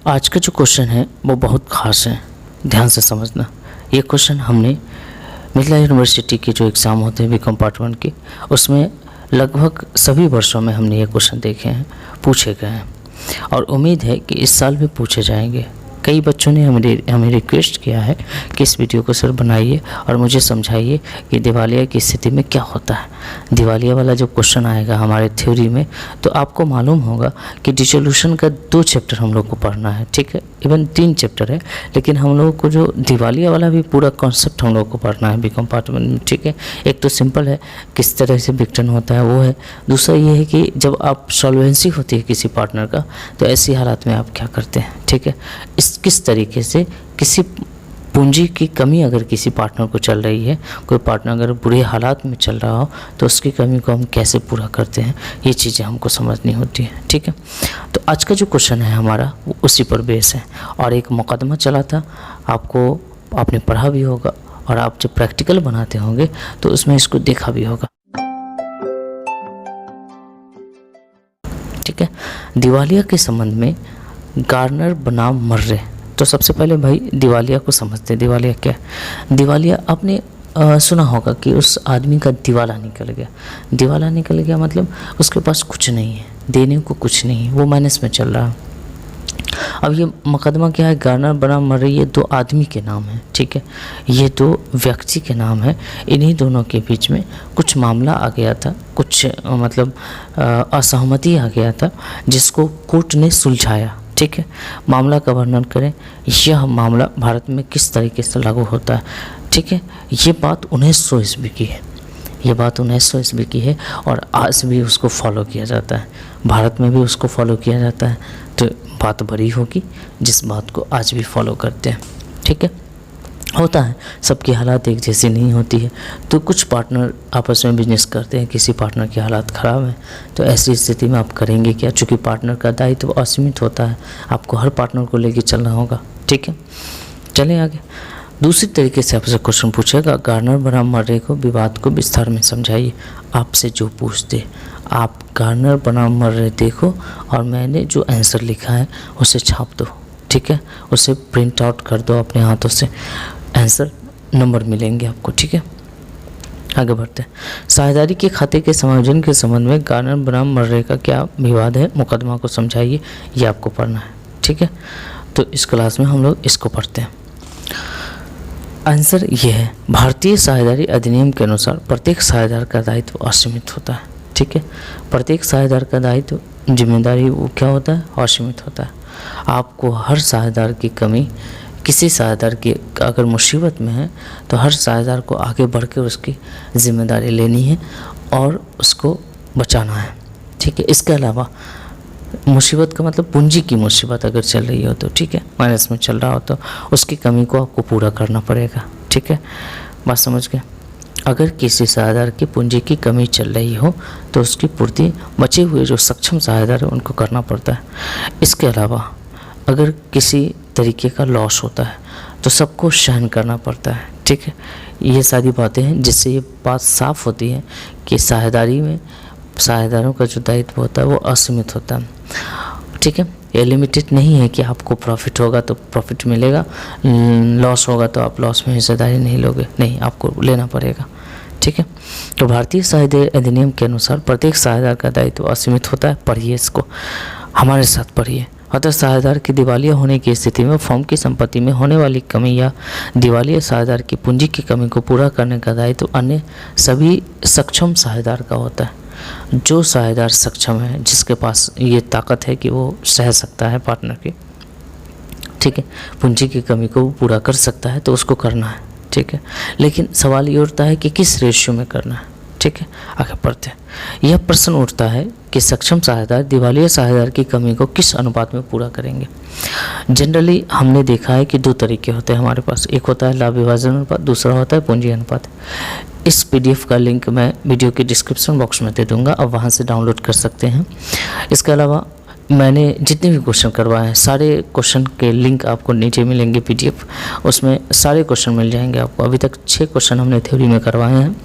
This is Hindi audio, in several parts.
आज का जो क्वेश्चन है वो बहुत ख़ास है, ध्यान से समझना। ये क्वेश्चन हमने मिथिला यूनिवर्सिटी के जो एग्ज़ाम होते हैं बीकॉम पार्ट 1 के, उसमें लगभग सभी वर्षों में हमने ये क्वेश्चन देखे हैं, पूछे गए हैं और उम्मीद है कि इस साल भी पूछे जाएंगे। कई बच्चों ने हमें रिक्वेस्ट किया है कि इस वीडियो को सर बनाइए और मुझे समझाइए कि दिवालिया की स्थिति में क्या होता है। दिवालिया वाला जब क्वेश्चन आएगा हमारे थ्योरी में, तो आपको मालूम होगा कि डिसोल्यूशन का 2 चैप्टर हम लोग को पढ़ना है, ठीक है। इवन 3 चैप्टर है, लेकिन हम लोगों को जो दिवालिया वाला भी पूरा कॉन्सेप्ट हम लोग को पढ़ना है बीकॉम पार्ट 1 में, ठीक है। एक तो सिंपल है, किस तरह से विघटन होता है वो है। दूसरा ये है कि जब आप सॉल्वेंसी होती है किसी पार्टनर का, तो ऐसी हालात में आप क्या करते हैं, ठीक है। किस तरीके से किसी पूंजी की कमी अगर किसी पार्टनर को चल रही है, कोई पार्टनर अगर बुरे हालात में चल रहा हो, तो उसकी कमी को हम कैसे पूरा करते हैं, ये चीज़ें हमको समझनी होती है, ठीक है। तो आज का जो क्वेश्चन है हमारा वो उसी पर बेस है। और एक मुकदमा चला था, आपने पढ़ा भी होगा और आप जब प्रैक्टिकल बनाते होंगे तो उसमें इसको देखा भी होगा, ठीक है। दिवालिया के संबंध में गार्नर बनाम मर्रे। तो सबसे पहले भाई दिवालिया को समझते हैं। दिवालिया क्या है? दिवालिया आपने सुना होगा कि उस आदमी का दिवाला निकल गया। दिवाला निकल गया मतलब उसके पास कुछ नहीं है, देने को कुछ नहीं है, वो माइनस में चल रहा है। अब ये मुकदमा क्या है? गार्नर बनाम मर्रे, ये 2 आदमी के नाम हैं, ठीक है। ये 2 व्यक्ति के नाम है। इन्हीं दोनों के बीच में कुछ मामला आ गया था, कुछ मतलब असहमति आ गया था, जिसको कोर्ट ने सुलझाया, ठीक है। मामला का वर्णन करें, यह मामला भारत में किस तरीके से लागू होता है, ठीक है। ये बात 1900 ईस्वी की है, ये बात 1900 ईस्वी की है और आज भी उसको फॉलो किया जाता है, भारत में भी उसको फॉलो किया जाता है। तो बात बड़ी होगी जिस बात को आज भी फॉलो करते हैं, ठीक है। होता है, सबकी हालात एक जैसी नहीं होती है, तो कुछ पार्टनर आपस में बिजनेस करते हैं, किसी पार्टनर की हालात ख़राब है, तो ऐसी स्थिति में आप करेंगे क्या? चूँकि पार्टनर का दायित्व असीमित होता है, आपको हर पार्टनर को लेकर चलना होगा, ठीक है। चलें आगे। दूसरी तरीके से आपसे क्वेश्चन पूछेगा, गार्नर बनाम मर्रे को विवाद को विस्तार में समझाइए। आपसे जो पूछते, आप गार्नर बनाम मर्रे देखो और मैंने जो आंसर लिखा है उसे छाप दो, ठीक है। उसे प्रिंट आउट कर दो अपने हाथों से, आंसर नंबर मिलेंगे आपको, ठीक है। आगे बढ़ते हैं। साझेदारी के खाते के समायोजन के संबंध में गार्नर बनाम मर्रे का क्या विवाद है, मुकदमा को समझाइए, ये आपको पढ़ना है, ठीक है। तो इस क्लास में हम लोग इसको पढ़ते हैं। आंसर ये है, भारतीय साझेदारी अधिनियम के अनुसार प्रत्येक साझेदार का दायित्व असीमित होता है, ठीक है। प्रत्येक साझेदार का दायित्व, जिम्मेदारी वो क्या होता है? असीमित होता है। आपको हर साझेदार की कमी, किसी साझेदार की अगर मुसीबत में है तो हर साझेदार को आगे बढ़ के उसकी जिम्मेदारी लेनी है और उसको बचाना है, ठीक है। इसके अलावा मुसीबत का मतलब पूंजी की मुसीबत अगर चल रही हो तो, ठीक है, माइनस में चल रहा हो तो उसकी कमी को आपको पूरा करना पड़ेगा, ठीक है। बात समझ गए? अगर किसी साझेदार की पूंजी की कमी चल रही हो तो उसकी पूर्ति बचे हुए जो सक्षम साझेदार है उनको करना पड़ता है। इसके अलावा अगर किसी तरीके का लॉस होता है तो सबको सहन करना पड़ता है, ठीक है। ये सारी बातें हैं जिससे ये बात साफ होती है कि साझेदारी में साझेदारों का जो दायित्व होता है वो असीमित होता है, ठीक है। ये लिमिटेड नहीं है कि आपको प्रॉफिट होगा तो प्रॉफिट मिलेगा, लॉस होगा तो आप लॉस में हिस्सेदारी नहीं लोगे, नहीं, आपको लेना पड़ेगा, ठीक है। तो भारतीय साझेदारी अधिनियम के अनुसार प्रत्येक साझेदार का दायित्व असीमित होता है। पढ़िए इसको, हमारे साथ पढ़िए। अतः साझेदार की दिवालिया होने की स्थिति में फर्म की संपत्ति में होने वाली कमी या दिवालिया साझेदार की पूंजी की कमी को पूरा करने का दायित्व अन्य सभी सक्षम साझेदार का होता है। जो साझेदार सक्षम है, जिसके पास ये ताकत है कि वो सह सकता है पार्टनर की, ठीक है, पूंजी की कमी को वो पूरा कर सकता है, तो उसको करना है, ठीक है। लेकिन सवाल ये उठता है कि किस रेशियो में करना है, ठीक है। आगे पढ़ते हैं। यह प्रश्न उठता है कि सक्षम साझेदार दिवालिया साझेदार की कमी को किस अनुपात में पूरा करेंगे। जनरली हमने देखा है कि 2 तरीके होते हैं हमारे पास, एक होता है लाभ विभाजन अनुपात, दूसरा होता है पूंजी अनुपात। इस पीडीएफ का लिंक मैं वीडियो के डिस्क्रिप्शन बॉक्स में दे दूंगा, अब वहां से डाउनलोड कर सकते हैं। इसके अलावा मैंने जितने भी क्वेश्चन करवाए हैं, सारे क्वेश्चन के लिंक आपको नीचे मिलेंगे पीडीएफ, उसमें सारे क्वेश्चन मिल जाएंगे आपको। अभी तक 6 क्वेश्चन हमने थ्योरी में करवाए हैं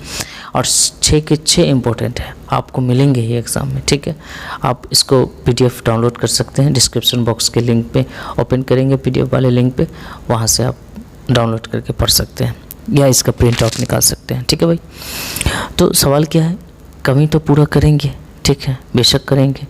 और 6 के 6 इम्पोर्टेंट है, आपको मिलेंगे ही एग्ज़ाम में, ठीक है। आप इसको PDF डाउनलोड कर सकते हैं, डिस्क्रिप्शन बॉक्स के लिंक पे ओपन करेंगे, PDF वाले लिंक पे, वहाँ से आप डाउनलोड करके पढ़ सकते हैं या इसका प्रिंट आउट निकाल सकते हैं, ठीक है भाई। तो सवाल क्या है, कमी तो पूरा करेंगे, ठीक है, बेशक करेंगे,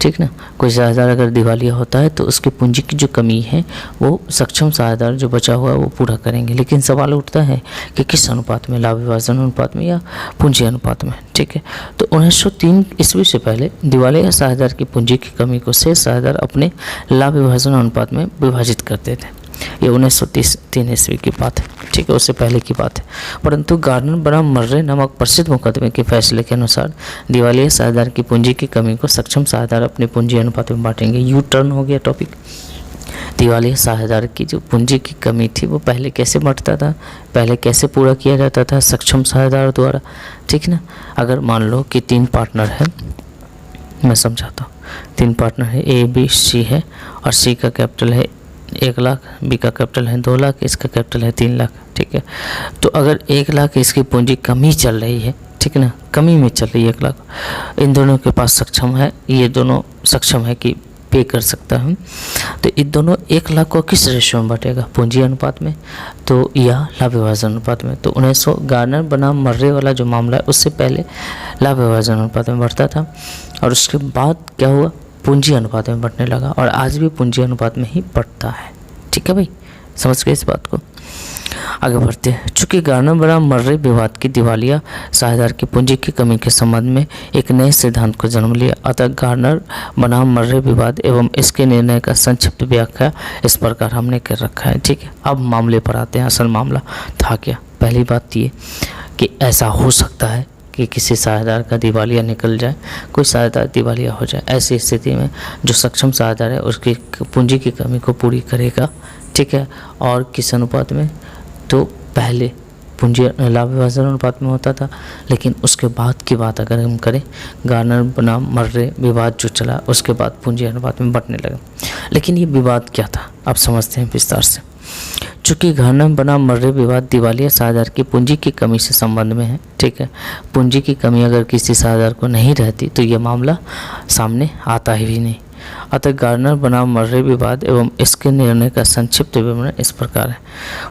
ठीक ना। कोई साझेदार अगर दिवालिया होता है तो उसकी पूंजी की जो कमी है वो सक्षम साझेदार जो बचा हुआ है वो पूरा करेंगे। लेकिन सवाल उठता है कि किस अनुपात में, लाभ विभाजन अनुपात में या पूंजी अनुपात में, ठीक है। तो 1903 ईस्वी से पहले दिवालिया साझेदार की पूंजी की कमी को शेष साझेदार अपने लाभ विभाजन अनुपात में विभाजित करते थे। ये 1903 ईस्वी की बात है, ठीक है, उससे पहले की बात है। परंतु गार्नर बनाम मर्रे नामक प्रसिद्ध मुकदमे के फैसले के अनुसार दिवालिया साझेदार की पूंजी की कमी को सक्षम साझेदार अपने पूंजी अनुपात में बांटेंगे। यू टर्न हो गया टॉपिक। दिवालिया साझेदार की जो पूंजी की कमी थी वो पहले कैसे बढ़ता था, पहले कैसे पूरा किया जाता था, सक्षम साझेदार द्वारा, ठीक ना। अगर मान लो कि 3 पार्टनर है, मैं समझाता हूँ, 3 पार्टनर है, A B C है, और C का कैपिटल है 1 लाख, B का कैपिटल है 2 लाख, इसका कैपिटल है 3 लाख, ठीक है। तो अगर 1 लाख इसकी पूंजी कमी चल रही है, ठीक है ना, कमी में चल रही है 1 लाख, इन दोनों के पास सक्षम है, ये दोनों सक्षम है कि पे कर सकता है, तो इन दोनों 1 लाख को किस रेशियो में बांटेगा, पूंजी अनुपात में तो या लाभ विभाजन अनुपात में। तो 1900 गार्नर बनाम मर्रे वाला जो मामला है उससे पहले लाभ विभाजन अनुपात में बढ़ता था, और उसके बाद क्या हुआ, पूंजी अनुपात में बढ़ने लगा, और आज भी पूंजी अनुपात में ही बढ़ता है, ठीक है भाई, समझ गए इस बात को। आगे बढ़ते हैं। चूँकि गार्नर बनाम मर्रे विवाद की दिवालिया साझेदार की पूंजी की कमी के संबंध में एक नए सिद्धांत को जन्म लिया, अतः गार्नर बनाम मर्रे विवाद एवं इसके निर्णय का संक्षिप्त व्याख्या इस प्रकार हमने कर रखा है, ठीक है। अब मामले पर आते हैं, असल मामला था क्या। पहली बात ये कि ऐसा हो सकता है कि किसी साझेदार का दिवालिया निकल जाए, कोई साझेदार दिवालिया हो जाए, ऐसी स्थिति में जो सक्षम साझेदार है उसकी पूंजी की कमी को पूरी करेगा, ठीक है। और किस अनुपात में, तो पहले पूंजी लाभ विभाजन अनुपात में होता था, लेकिन उसके बाद की बात अगर हम करें, गार्नर बनाम मर्रे विवाद जो चला उसके बाद पूंजी अनुपात में बढ़ने लगा। लेकिन ये विवाद क्या था, आप समझते हैं विस्तार से। चूँकि गार्नर बनाम मर्रे विवाद दिवालिया साझेदार की पूंजी की कमी से संबंध में है, ठीक है। पूंजी की कमी अगर किसी साझेदार को नहीं रहती तो ये मामला सामने आता ही भी नहीं। अतः गार्नर बनाम मर्रे विवाद एवं इसके निर्णय का संक्षिप्त विवरण इस प्रकार है।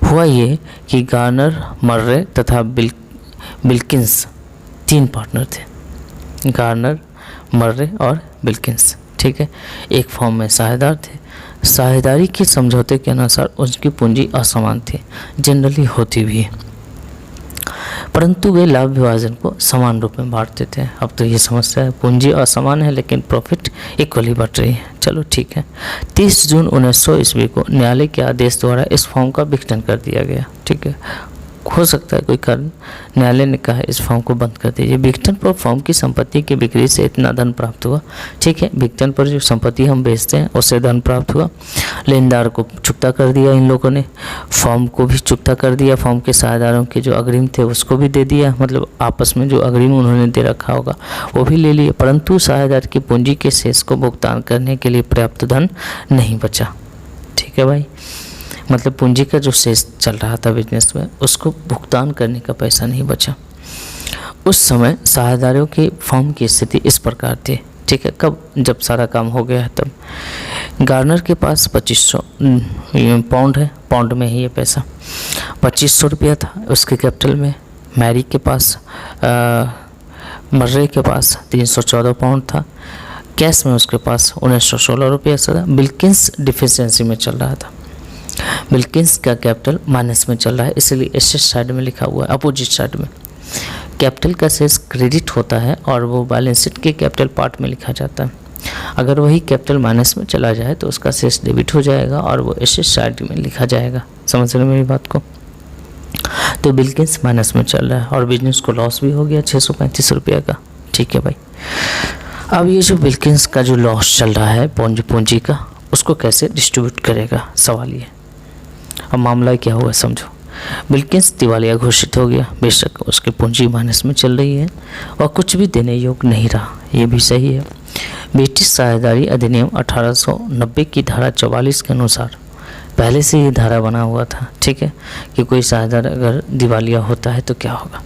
हुआ ये कि गार्नर, मर्रे तथा बिल्किंस 3 पार्टनर थे, गार्नर, मर्रे और बिल्किंस, ठीक है, एक फॉर्म में साझेदार थे। साझेदारी के समझौते के अनुसार उनकी पूंजी असमान थी, जनरली होती भी है, परंतु वे लाभ विभाजन को समान रूप में बांटते थे। अब तो ये समस्या है, पूंजी असमान है लेकिन प्रॉफिट इक्वली बट रही है। चलो ठीक है। 30 जून 1900 ईस्वी को न्यायालय के आदेश द्वारा इस फॉर्म का विघटन कर दिया गया, ठीक है। हो सकता है कोई कारण, न्यायालय ने कहा इस फॉर्म को बंद कर दीजिए। विघटन पर फॉर्म की संपत्ति की बिक्री से इतना धन प्राप्त हुआ, ठीक है। विघटन पर जो संपत्ति हम बेचते हैं उससे धन प्राप्त हुआ, लेनदार को चुकता कर दिया इन लोगों ने, फॉर्म को भी चुकता कर दिया, फॉर्म के साझेदारों के जो अग्रिम थे उसको भी दे दिया, मतलब आपस में जो अग्रिम उन्होंने दे रखा होगा वो भी ले लिए, परंतु साझेदार की पूंजी के शेष को भुगतान करने के लिए पर्याप्त धन नहीं बचा, ठीक है भाई। मतलब पूंजी का जो शेष चल रहा था बिजनेस में उसको भुगतान करने का पैसा नहीं बचा। उस समय साझेदारों की फॉर्म की स्थिति इस प्रकार थी, ठीक है। कब, जब सारा काम हो गया है तब। गार्नर के पास 2500 पाउंड है, पाउंड में ही ये पैसा 2500 रुपया था उसके कैपिटल में। मैरी के पास मर्रे के पास 314 पाउंड था, कैश में उसके पास 1916 रुपया था। बिल्किंस डिफिशिएंसी में चल रहा था, बिल्किंस का कैपिटल माइनस में चल रहा है, इसलिए एसेट साइड में लिखा हुआ है, अपोजिट साइड में। कैपिटल का शेष क्रेडिट होता है और वो बैलेंस शीट के कैपिटल पार्ट में लिखा जाता है। अगर वही कैपिटल माइनस में चला जाए तो उसका शेष डेबिट हो जाएगा और वो एसेट साइड में लिखा जाएगा। समझ रहे मेरी बात को। तो बिल्किंस माइनस में चल रहा है और बिजनेस को लॉस भी हो गया 635 रुपया का, ठीक है भाई। अब ये जो बिल्किंस का जो लॉस चल रहा है पूंजी का, उसको कैसे डिस्ट्रीब्यूट करेगा, सवाल ये। अब मामला क्या हुआ समझो। बिल्किंस दिवालिया घोषित हो गया, बेशक उसकी पूंजी माइनस में चल रही है और कुछ भी देने योग्य नहीं रहा, ये भी सही है। ब्रिटिश साझेदारी अधिनियम 1890 की धारा 44 के अनुसार पहले से ये धारा बना हुआ था, ठीक है, कि कोई साझेदार अगर दिवालिया होता है तो क्या होगा।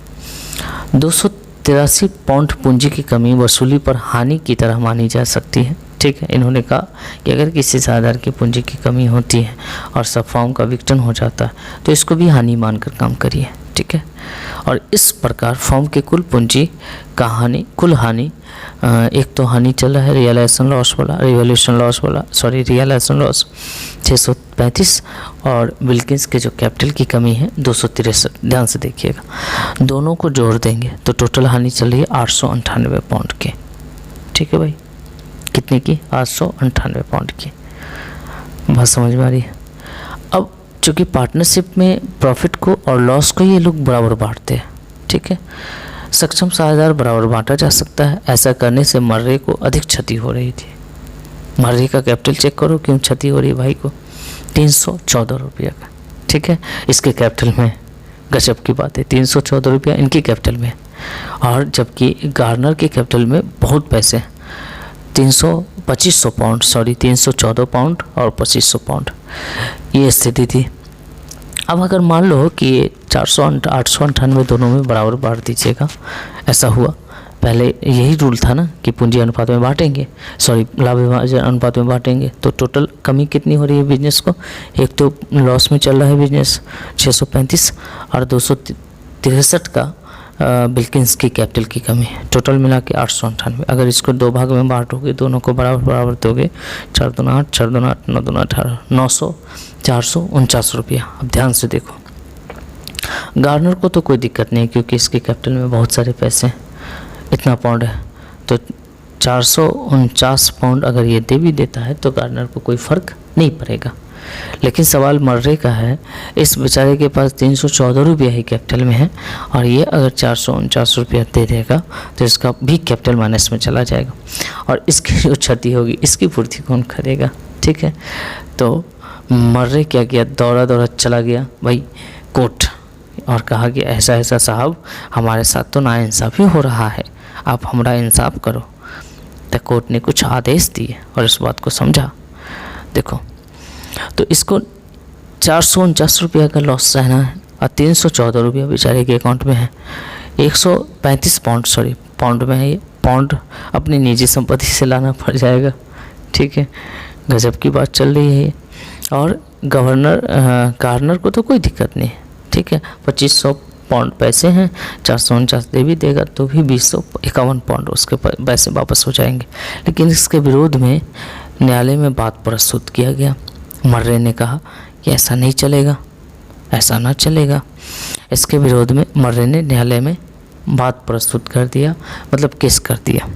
283 पाउंड पूंजी की कमी वसूली पर हानि की तरह मानी जा सकती है। ठीक है, इन्होंने कहा कि अगर किसी साझेदार की पूंजी की कमी होती है और सब फर्म का विघटन हो जाता है तो इसको भी हानि मानकर काम करिए। ठीक है, और इस प्रकार फर्म के कुल पूंजी का हानि, कुल हानि, एक तो हानि चल रहा है रियलाइजेशन लॉस वाला, रियलाइजेशन लॉस 635 और विल्किंस के जो कैपिटल की कमी है 263। ध्यान से देखिएगा, दोनों को जोड़ देंगे तो टोटल हानि चल रही है 898 पाउंड की। ठीक है भाई, कितने की? 898 पाउंड की। बात समझ में आ रही है? अब चूँकि पार्टनरशिप में प्रॉफिट को और लॉस को ये लोग बराबर बांटते हैं। ठीक है, सक्षम साझेदार बराबर बांटा जा सकता है। ऐसा करने से मर्रे को अधिक क्षति हो रही थी। मर्रे का कैपिटल चेक करो, क्यों क्षति हो रही है भाई को? 314 रुपये का। ठीक है, इसके कैपिटल में गजब की बात है, 314 रुपया इनकी कैपिटल में, और जबकि गार्नर के कैपिटल में बहुत पैसे हैं, 314 पाउंड और 2500 पाउंड, ये स्थिति थी। अब अगर मान लो कि 898 दोनों में बराबर बांट दीजिएगा, ऐसा हुआ। पहले यही रूल था ना कि पूंजी अनुपात में बांटेंगे, लाभ विभाजन अनुपात में बांटेंगे, तो टोटल कमी कितनी हो रही है बिजनेस को? एक तो लॉस में चल रहा है बिजनेस 635 और 263 का बिल्किंस की कैपिटल की कमी है, टोटल मिला के 898। अगर इसको दो भाग में बांटोगे, दोनों को बराबर बराबर दोगे, 4 दूना 8, 4 दूना 8, 9 दूना 18, 449 रुपया। अब ध्यान से देखो, गार्नर को तो कोई दिक्कत नहीं क्योंकि इसके कैपिटल में बहुत सारे पैसे हैं, इतना पाउंड है, तो 449 पाउंड अगर ये दे भी देता है तो गार्नर को कोई फ़र्क नहीं पड़ेगा। लेकिन सवाल मर्रे का है, इस बेचारे के पास 314 रुपया ही कैपिटल में है और ये अगर 449 रुपया दे देगा तो इसका भी कैपिटल माइनस में चला जाएगा और इसकी जो क्षति होगी इसकी पूर्ति कौन करेगा? ठीक है, तो मर्रे क्या किया, दौड़ा चला गया भाई कोर्ट और कहा कि ऐसा ऐसा साहब हमारे साथ तो नाइंसाफ़ी हो रहा है, आप हमारा इंसाफ करो। तो कोर्ट ने कुछ आदेश दिए और इस बात को समझा। देखो, तो इसको 449 रुपया का लॉस सहना है और 314 रुपया बेचारे के अकाउंट में है। 135 पाउंड में है, ये पाउंड अपनी निजी संपत्ति से लाना पड़ जाएगा। ठीक है, गजब की बात चल रही है ये। और गार्नर को तो कोई दिक्कत नहीं है। ठीक है, 2500 पाउंड पैसे हैं, 449 दे भी देगा तो भी 251 पाउंड उसके पैसे वापस हो जाएंगे। लेकिन इसके विरोध में न्यायालय में बात प्रस्तुत किया गया। मर्रे ने कहा कि ऐसा नहीं चलेगा, ऐसा ना चलेगा। इसके विरोध में मर्रे ने न्यायालय में बात प्रस्तुत कर दिया, मतलब केस कर दिया,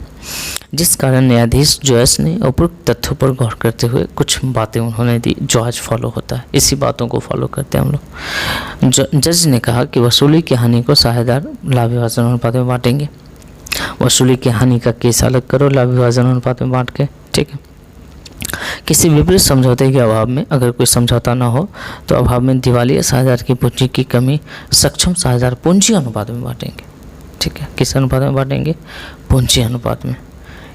जिस कारण न्यायाधीश जॉयस ने उपरोक्त तथ्यों पर गौर करते हुए कुछ बातें उन्होंने दी जो आज फॉलो होता है। इसी बातों को फॉलो करते हैं हम लोग। जज ने कहा कि वसूली की हानि को साझेदार लाभ विभाजन अनुपात में बांटेंगे। वसूली की हानि का केस अलग करो लाभ विभाजन अनुपात में बांट के। ठीक है, किसी विपरीत समझौते के अभाव में, अगर कोई समझौता ना हो तो अभाव में दिवालिया साझेदार की पूंजी की कमी सक्षम साझेदार पूंजी अनुपात में बांटेंगे। ठीक है, किस अनुपात में बांटेंगे? पूंजी अनुपात में।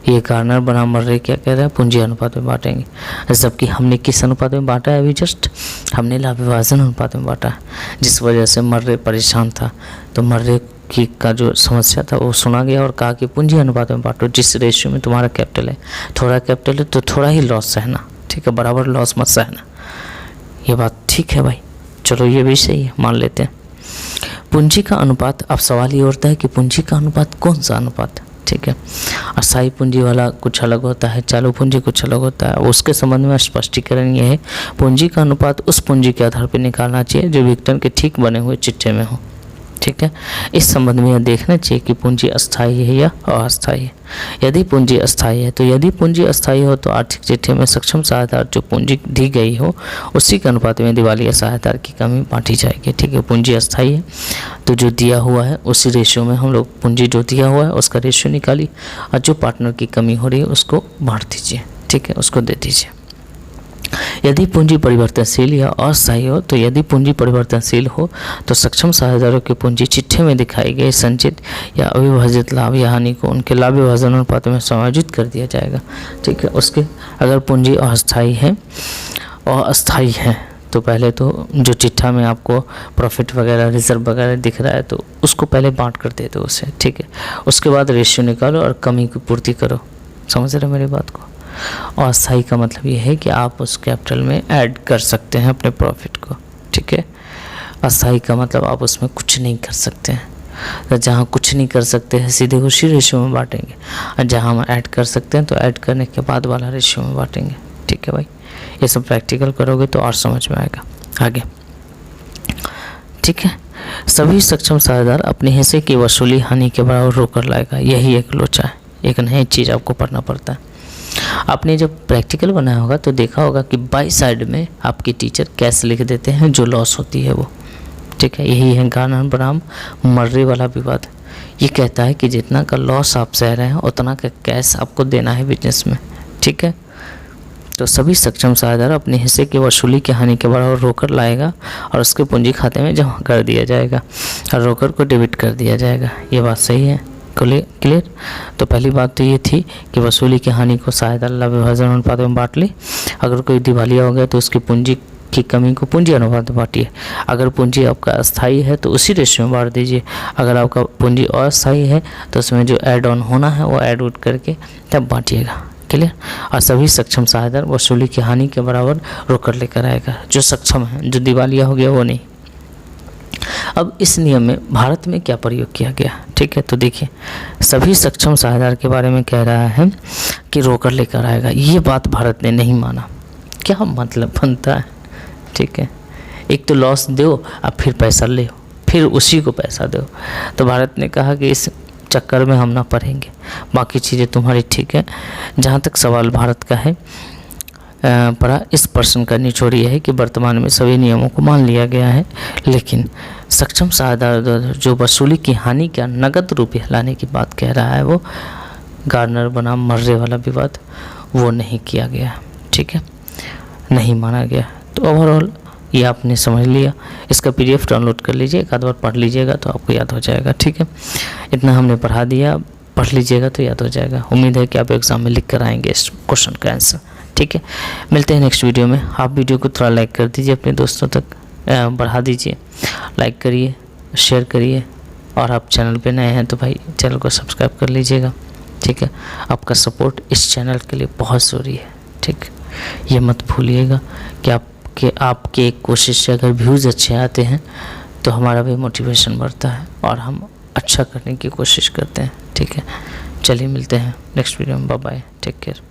ये गार्नर बना मर्रे क्या कह रहा है? पूंजी अनुपात में बांटेंगे। जबकि हमने किस अनुपात में बांटा है? अभी जस्ट हमने लाभ विभाजन अनुपात में बांटा है, जिस वजह से मर्रे परेशान था। तो मर्रे की का जो समस्या था वो सुना गया और कहा कि पूंजी अनुपात में बांटो। जिस रेशियो में तुम्हारा कैपिटल है, थोड़ा कैपिटल है तो थोड़ा ही लॉस सहना। ठीक है, बराबर लॉस मत सहना। ये बात ठीक है भाई, चलो ये भी सही है, मान लेते हैं। पूंजी का अनुपात, अब सवाल ये उठता है कि पूंजी का अनुपात कौन सा अनुपात है? ठीक है, अस्थायी पूंजी वाला कुछ अलग होता है, चालू पूंजी कुछ अलग होता है। उसके संबंध में स्पष्टीकरण ये है, पूंजी का अनुपात उस पूंजी के आधार पर निकालना चाहिए जो विघटन के ठीक बने हुए चिट्ठे में हो। ठीक है, इस संबंध में यह देखना चाहिए कि पूंजी अस्थायी है या अस्थायी है। यदि पूंजी अस्थायी है तो यदि पूंजी अस्थायी हो तो आर्थिक चिट्ठे में सक्षम साझेदार जो पूंजी दी गई हो उसी के अनुपात में दिवालिया साझेदार की कमी बांटी जाएगी। ठीक है, पूंजी अस्थायी है तो जो दिया हुआ है उसी रेशियो में हम लोग पूंजी जो दिया हुआ है उसका रेशियो निकाली और जो पार्टनर की कमी हो रही है उसको बांट दीजिए। ठीक है, उसको दे दीजिए। यदि पूंजी परिवर्तनशील या अस्थायी हो तो यदि पूंजी परिवर्तनशील हो तो सक्षम साझेदारों की पूंजी चिट्ठे में दिखाई गई संचित या अविभाजित लाभ या हानि को उनके लाभ विभाजन अनुपात में समायोजित कर दिया जाएगा। ठीक है, उसके अगर पूंजी अस्थायी है तो पहले तो जो चिट्ठा में आपको प्रॉफिट वगैरह रिजर्व वगैरह दिख रहा है तो उसको पहले बांट कर दे दो उसे, ठीक है। उसके बाद रेशियो निकालो और कमी की पूर्ति करो। समझ रहे हो मेरी बात को। और अस्थाई का मतलब ये है कि आप उस कैपिटल में ऐड कर सकते हैं अपने प्रॉफिट को, ठीक है। अस्थाई का मतलब आप उसमें कुछ नहीं कर सकते हैं। तो जहाँ कुछ नहीं कर सकते हैं सीधे उसी रेशियो में बांटेंगे, और जहाँ हम ऐड कर सकते हैं तो ऐड करने के बाद वाला रेशियो में बांटेंगे, ठीक है भाई। ये सब प्रैक्टिकल करोगे तो और समझ में आएगा आगे, ठीक है। सभी सक्षम साझेदार अपने हिस्से की वसूली हानि के बराबर रोकर लाएगा। यही एक लोचा है, एक नई चीज़ आपको पढ़ना पड़ता है। आपने जब प्रैक्टिकल बनाया होगा तो देखा होगा कि बाई साइड में आपके टीचर कैश लिख देते हैं जो लॉस होती है वो, ठीक है। यही है गार्नर बनाम मर्रे वाला विवाद। ये कहता है कि जितना का लॉस आप सह रहे हैं उतना का कैश आपको देना है बिजनेस में, ठीक है। तो सभी सक्षम साझेदार अपने हिस्से की वसूली की हानि के बराबर रोकर लाएगा और उसके पूंजी खाते में जमा कर दिया जाएगा और रोकर को डेबिट कर दिया जाएगा। ये बात सही है, क्लियर। तो पहली बात तो ये थी कि वसूली की हानि को साझेदार लाभ विभाजन अनुपात में बांट ली। अगर कोई दिवालिया हो गया तो उसकी पूंजी की कमी को पूंजी अनुपात में बांटिए। अगर पूंजी आपका अस्थाई है तो उसी रेशियो में बांट दीजिए। अगर आपका पूंजी अस्थाई है तो उसमें जो ऐड ऑन होना है वो ऐड आउट करके तब बांटिएगा, क्लियर। और सभी सक्षम साझेदार वसूली की हानि के बराबर रोकर लेकर आएगा। जो सक्षम है, जो दिवालिया हो गया वो नहीं। अब इस नियम में भारत में क्या प्रयोग किया गया, ठीक है। तो देखिए सभी सक्षम साझेदार के बारे में कह रहा है कि रोकर लेकर आएगा। ये बात भारत ने नहीं माना। क्या मतलब बनता है, ठीक है। एक तो लॉस दो अब फिर पैसा ले, फिर उसी को पैसा दो। तो भारत ने कहा कि इस चक्कर में हम ना पढ़ेंगे, बाकी चीज़ें तुम्हारी ठीक है। जहाँ तक सवाल भारत का है पढ़ा, इस प्रश्न का निचोड़ यह है कि वर्तमान में सभी नियमों को मान लिया गया है, लेकिन सक्षम साझेदार जो वसूली की हानि का नगद रुपये लाने की बात कह रहा है वो गार्नर बनाम मर्रे वाला विवाद वो नहीं किया गया, ठीक है, नहीं माना गया। तो ओवरऑल ये आपने समझ लिया। इसका PDF डाउनलोड कर लीजिए, एक आध बार पढ़ लीजिएगा तो आपको याद हो जाएगा, ठीक है। इतना हमने पढ़ा दिया, पढ़ लीजिएगा तो याद हो जाएगा। उम्मीद है कि आप एग्ज़ाम में लिख कर आएंगे इस क्वेश्चन का आंसर, ठीक है। मिलते हैं नेक्स्ट वीडियो में। आप वीडियो को थोड़ा लाइक कर दीजिए, अपने दोस्तों तक बढ़ा दीजिए, लाइक करिए, शेयर करिए। और आप चैनल पे नए हैं तो भाई चैनल को सब्सक्राइब कर लीजिएगा, ठीक है। आपका सपोर्ट इस चैनल के लिए बहुत ज़रूरी है, ठीक। ये मत भूलिएगा कि आपके कोशिश से अगर व्यूज़ अच्छे आते हैं तो हमारा भी मोटिवेशन बढ़ता है और हम अच्छा करने की कोशिश करते हैं, ठीक है। चलिए मिलते हैं नेक्स्ट वीडियो में। Bye bye, take care.